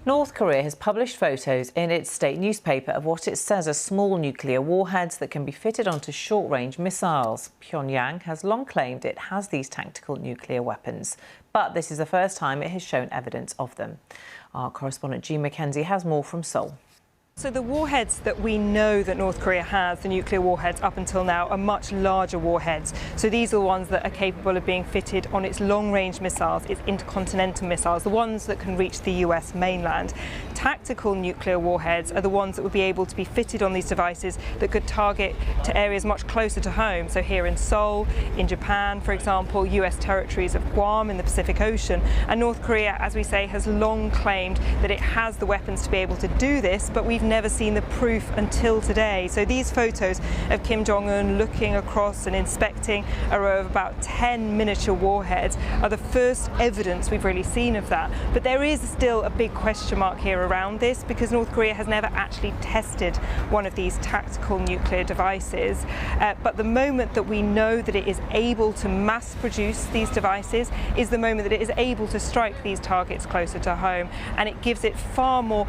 North Korea has published photos in its state newspaper of what it says are small nuclear warheads that can be fitted onto short-range missiles. Pyongyang has long claimed it has these tactical nuclear weapons, but this is the first time it has shown evidence of them. Our correspondent Jean Mackenzie has more from Seoul. So the warheads that we know that North Korea has, the nuclear warheads up until now, are much larger warheads. So these are the ones that are capable of being fitted on its long-range missiles, its intercontinental missiles, the ones that can reach the US mainland. Tactical nuclear warheads are the ones that would be able to be fitted on these devices that could target to areas much closer to home. So here in Seoul, in Japan, for example, US territories of Guam in the Pacific Ocean. And North Korea, as we say, has long claimed that it has the weapons to be able to do this, but we've never seen the proof until today. So these photos of Kim Jong-un looking across and inspecting a row of about 10 miniature warheads are the first evidence we've really seen of that. But there is still a big question mark here around this, because North Korea has never actually tested one of these tactical nuclear devices. But the moment that we know that it is able to mass produce these devices is the moment that it is able to strike these targets closer to home, and it gives it far more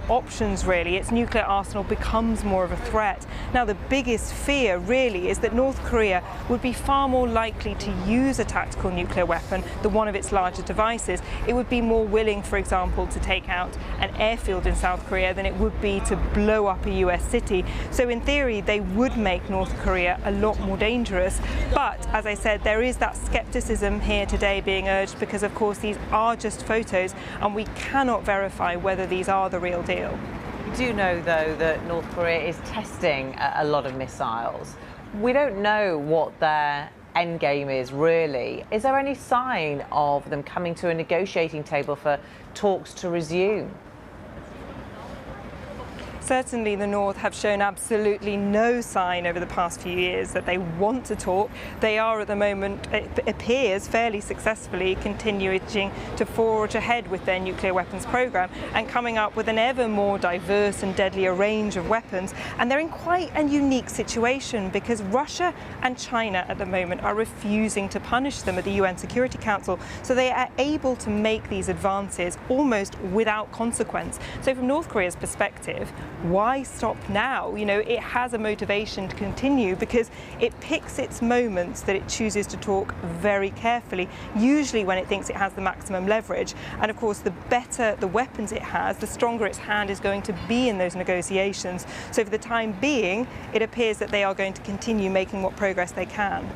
options really. Its nuclear arsenal becomes more of a threat. Now the biggest fear really is that North Korea would be far more likely to use a tactical nuclear weapon than one of its larger devices. It would be more willing, for example, to take out an airfield in South Korea than it would be to blow up a US city. So in theory they would make North Korea a lot more dangerous. But as I said, there is that skepticism here today being urged because of course these are just photos and we cannot verify whether these are the real deal. We do know, though, that North Korea is testing a lot of missiles. We don't know what their end game is, really. Is there any sign of them coming to a negotiating table for talks to resume? Certainly the North have shown absolutely no sign over the past few years that they want to talk. They are at the moment, it appears, fairly successfully continuing to forge ahead with their nuclear weapons program and coming up with an ever more diverse and deadlier range of weapons. And they're in quite a unique situation because Russia and China at the moment are refusing to punish them at the UN Security Council. So they are able to make these advances almost without consequence. So from North Korea's perspective, why stop now? You know, it has a motivation to continue because it picks its moments that it chooses to talk very carefully, usually when it thinks it has the maximum leverage. And of course, the better the weapons it has, the stronger its hand is going to be in those negotiations. So for the time being, it appears that they are going to continue making what progress they can.